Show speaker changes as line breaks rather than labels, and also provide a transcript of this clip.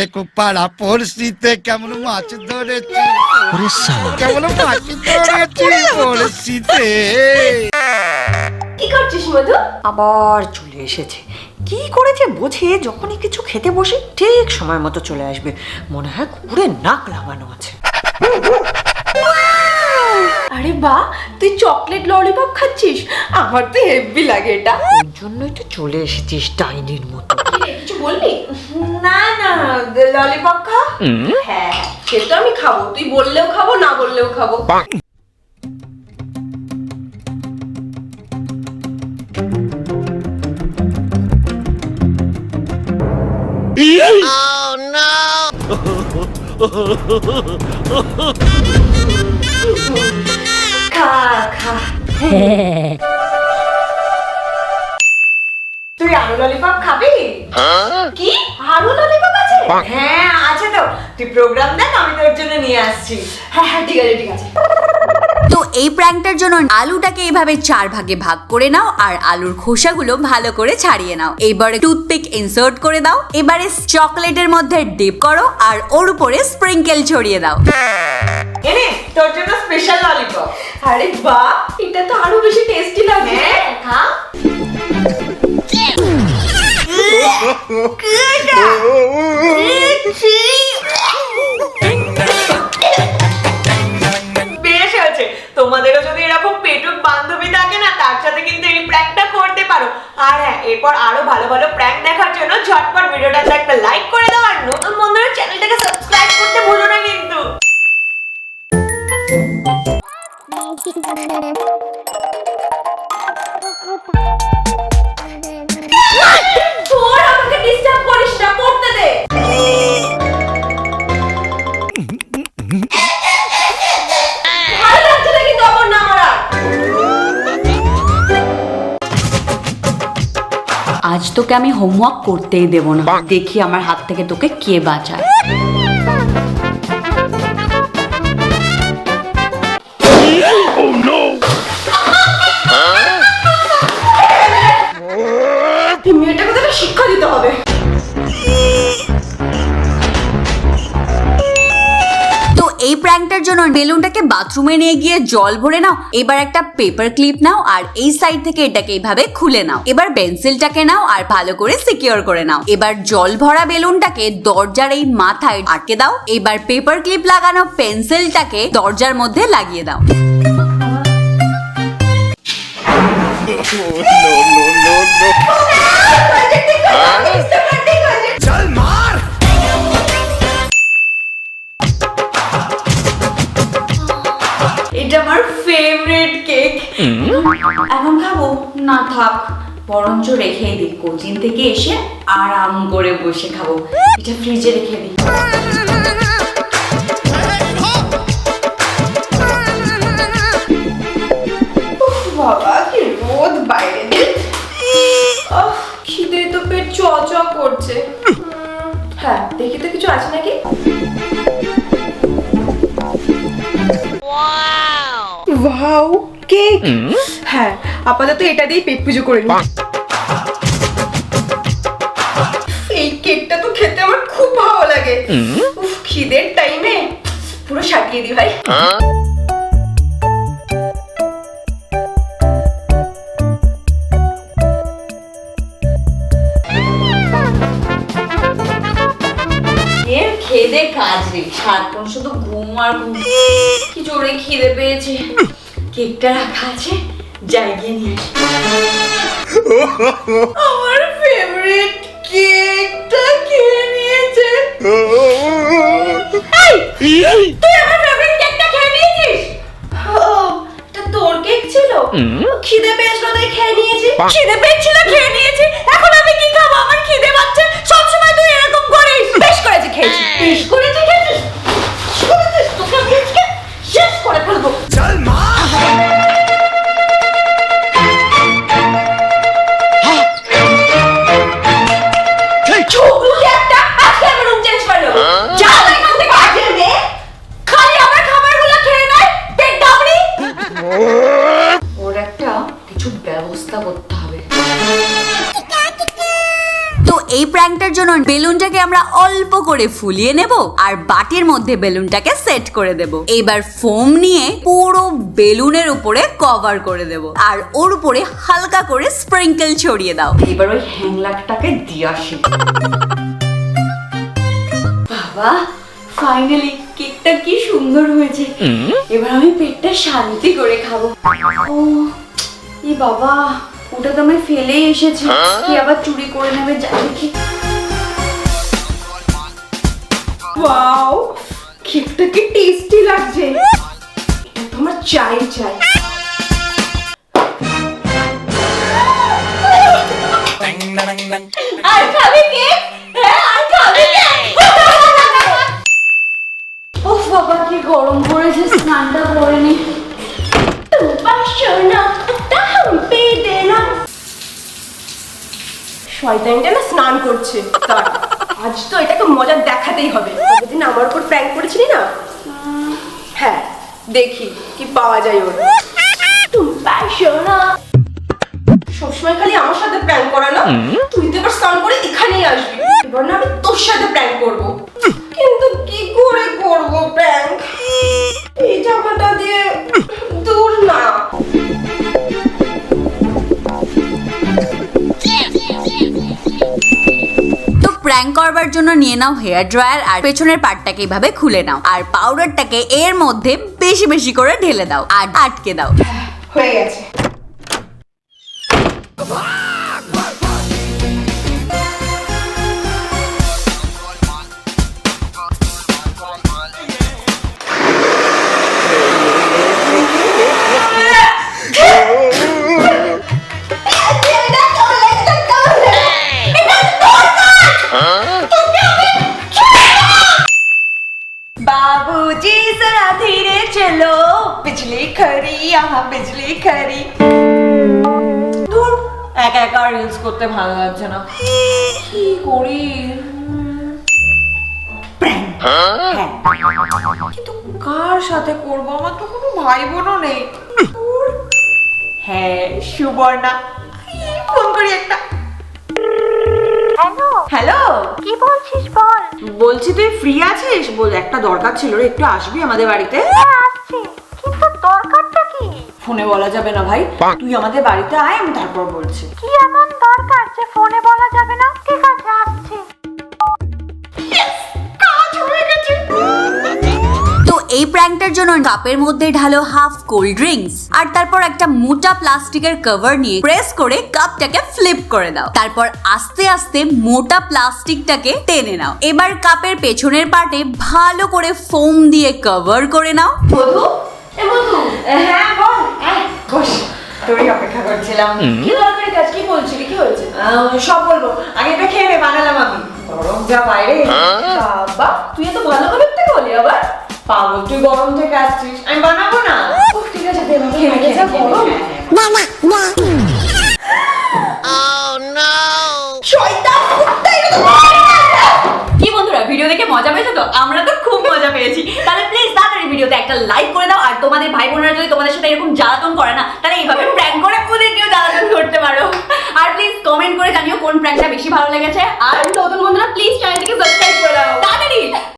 দেখো পাড়া পড়শিতে কেমন মাছ ধরেছি, কেমন মাছ ধরেছি পড়শিতে।
কি করছিস মধু? আবার চলে এসেছে। কি করেছে বুঝি, যখনই কিছু খেতে বসি ঠিক সময় মতো চলে আসবে। মনে হয় কুকুরের নাক লাগানো আছে। আরে বাহ, তুই চকলেট ললিপপ খাচ্ছিস? আমার তো হেভি লাগে এটা। ওর জন্যই তো চলে এসেছিস ডাইনির মতো। কিছু বলবি? না না, ললিপপ খা। হ্যাঁ সে তো আমি খাবো, তুই বললেও খাবো, না বললেও খাবো।
Oh no!
খা খা। তুই আলু ললিপপ খাবি? কি আলু ললিপপ আছে? হ্যাঁ আছে তো, তুই প্রোগ্রাম দেখ, আমি তোর জন্য নিয়ে আসছি। হ্যাঁ হ্যাঁ ঠিক আছে ঠিক আছে।
তো এই প্র্যাঙ্কটার জন্য আলুটাকে এইভাবে 4 ভাগে ভাগ করে নাও আর আলুর খোসাগুলো ভালো করে ছাড়িয়ে নাও। এবারে টুথপিক ইনসার্ট করে দাও, এবারে চকলেটের মধ্যে ডিপ করো আর ওর উপরে স্প্রিংকেল ছড়িয়ে দাও।
এনে তোর জন্য স্পেশাল ললিপপ। আরে বাহ, এটা তো আরো বেশি টেস্টি লাগে। হ্যাঁ খা। বেশ আছে। তোমাদেরও যদি এরকম পেটুক বান্ধবী থাকে না, তার সাথে কিন্তু এই প্র্যাঙ্কটা করতে পারো। আর হ্যাঁ, এরপর আরো ভালো ভালো প্র্যাঙ্ক দেখার জন্য ঝটপট ভিডিওটাতে একটা লাইক করে দাও, আর নতুন বন্ধুরা চ্যানেলটাকে সাবস্ক্রাইব করতে ভুলো না কিন্তু। তোর আমাকে ডিস্টার্ব করিস না, পড়তে দে। ভালো লাগছে না কিন্তু আমার না মারা।
আজ তোকে আমি হোমওয়ার্ক করতেই দেব না, দেখি আমার হাত থেকে তোকে কে বাঁচায়।
মেয়েটাকে তো শিক্ষা দিতে হবে।
তো এই প্র্যাঙ্কটার জন্য বেলুনটাকে বাথরুমে নিয়ে গিয়ে জল ভরে নাও। এবার একটা পেপার ক্লিপ নাও আর এই সাইড থেকে এটাকে এইভাবে খুলে নাও। এবার পেন্সিলটাকে নাও আর ভালো করে সিকিউর করে নাও। এবার জল ভরা বেলুনটাকে দরজার এই মাথায় আটকে দাও। এবার পেপার ক্লিপ লাগানো পেন্সিলটাকে দরজার মধ্যে লাগিয়ে দাও।
চল মার।
এটা আমার ফেভারিট কেক। এখন খাবো না, থাক, বরঞ্চ রেখে দিই। কোচিং থেকে এসে আরাম করে বসে খাবো। এটা ফ্রিজে রেখে দিই। বাবা কি রোদ বাইরে। খিদে তো পেট চ করছে। হ্যাঁ দেখি তো কিছু আছে নাকি। Wow cake. হ্যাঁ আপাতত এটা দিয়ে পেট পুজো করে নিই। এই কেকটা তো খেতে আমার খুব ভালো লাগে। উফ, খিদের টাইমে পুরো সাটিয়ে দি ভাই। খেদে কাজ নেই, সারাক্ষণ শুধু ঘুম আর ঘুম। কি জোরে খিদে পেয়েছে। কেকটা রাখা আছে, যাই গিয়ে নিয়ে আসি। আমার ফেভারিট কেকটা খেয়ে নিয়েছে। তুই আমার ফেভারিট কেকটা খেয়ে নিয়েছিস? এটা তোর কেক ছিল? খিদে পেয়েছিল তাই খেয়ে নিয়েছি। খিদে পেয়েছিল খেয়ে নিয়েছি, এখন আমি কি খাবো? আমার খিদে পাচ্ছে, সবসময় তুই এরকম করিস। বেশ করেছি খেয়েছি। বেশ করেছি খেয়েছিস। তোকে আমি আজকে শেষ করে ফেলবো।
চল মার।
ছোকলুকে একটা, আজকে আমি রুম চেঞ্জ করে নেবো। যা এখান থেকে আগে নে, খালি আমার খাবারগুলো খেয়ে নেয়, পেট ডাবড়ি। ওর একটা কিছু ব্যবস্থা করতে হবে।
তো জন্য বেলুনটাকে আমরা অল্প করে ফুলিয়ে নেব আর বাটির মধ্যে বেলুনটাকে সেট করে দেব। এবার ফোম নিয়ে পুরো বেলুনের উপরে কভার করে দেব আর ওর উপরে হালকা করে স্প্রিঙ্কেল ছড়িয়ে দাও।
এবার ওই হ্যাংলাকটাকে দিয়ে আসি। বাবা ফাইনালি কেকটা কি সুন্দর হয়েছে। এবার আমি পেটটা শান্তি করে খাবো। ও ই বাবা, ওটা তো আমি ফেলেই এসেছি, কি আবার চুরি করে নেবে জানি কি। ওয়াও, কেকটা কি টেস্টি লাগছে। এটা তো আমার চাই। আর খাবে কেক? হ্যাঁ, আর খাবে কেক? ওহ বাবা, কি গরম পড়েছে, স্নানটা করে নি। শয়তানটা না স্নান করছে, তার আজ তো এটাকে মজা দেখাতেই হবে। যেদিন আমার উপর প্র্যাঙ্ক করেছিলি না, হ্যাঁ দেখি কি পাওয়া যায় ওর। সবসময় খালি আমার সাথে প্র্যাঙ্ক করা না, তুই তো এবার স্নান করে এখানেই আসবি। এবার না আমি তোর সাথে প্র্যাঙ্ক করব, কিন্তু কি করে করব প্র্যাঙ্ক? এই জামাটা দিয়ে দূর না।
প্র্যাঙ্ক করবার জন্য নিয়ে নাও হেয়ার ড্রায়ার আর পেছনের পার্টটাকে এইভাবে খুলে নাও আর পাউডারটাকে এর মধ্যে বেশি বেশি করে ঢেলে দাও আর আটকে দাও।
হয়ে গেছে। बाबूजी जरा धीरे चलो, बिजली खड़ी यहाँ बिजली खड़ी। ধুর, একা একা রিলস করতে ভালো লাগছে না, কি করি? কিন্তু কার সাথে করব? আমার তো কোনো ভাই বোনও নেই। হ্যাঁ, সুবর্ণা, ফোন করি একটা। হ্যালো,
কি বলছিস বল?
বলছি তুই ফ্রি আছিস? বল, একটা দরকার ছিল রে, একটু আসবি আমাদের বাড়িতে?
হ্যাঁ আসছি, কিন্তু দরকারটা কি?
ফোনে বলা যাবে না ভাই, তুই আমাদের বাড়িতে আয়, আমি তারপর বলছি।
কি এমন দরকার যে ফোনে বলা যাবে না? ঠিক আছে, আসছি।
কাজ হয়ে গেছে।
তো এই প্র্যাঙ্কটার জন্য কাপের মধ্যে ঢালো হাফ কোল্ড ড্রিঙ্কস আর তারপর একটা মোটা প্লাস্টিকের কভার নিয়ে প্রেস করে কাপটাকে ফ্লিপ করে দাও। তারপর আস্তে আস্তে মোটা প্লাস্টিকটাকে টেনে নাও। এবার কাপের পেছনের পার্টে ভালো করে ফোম দিয়ে কভার করে নাও।
মধু, এ মধু, হ্যাঁ বল, বস, তোরই অপেক্ষা করছিলাম। কি দরকারি কাজ, কি বলছিলি, কি হয়েছে? সব বলবো, আগে এটা খেয়ে নে, বানালাম আমি। গরম যা বাইরে। বাবা, তুই এত ভালো করে থেকে বলি আবার? পাগল, তুই গরম থেকে আসছিস, আমি বানাবো না। ঠিক আছে, দে বাবা, খেয়ে যা গরম। শয়তান কুত্তা, এটা তো
কি বন্ধুরা, ভিডিও দেখে মজা পেয়েছো তো? আমরা তো খুব মজা পেয়েছি। তাহলে প্লিজ তাড়াতাড়ি ভিডিওতে একটা লাইক করে দাও আর তোমাদের ভাই বোনেরা যদি তোমাদের সাথে এরকম জ্বালাতন করে না, তাহলে এইভাবে প্র্যাঙ্ক করে ওদেরকেও জ্বালাতন করতে পারো। আর প্লিজ কমেন্ট করে জানিও কোন প্র্যাঙ্কটা বেশি ভালো লেগেছে। আর নতুন বন্ধুরা প্লিজ চ্যানেলটিকে সাবস্ক্রাইব করে দাও তাড়াতাড়ি।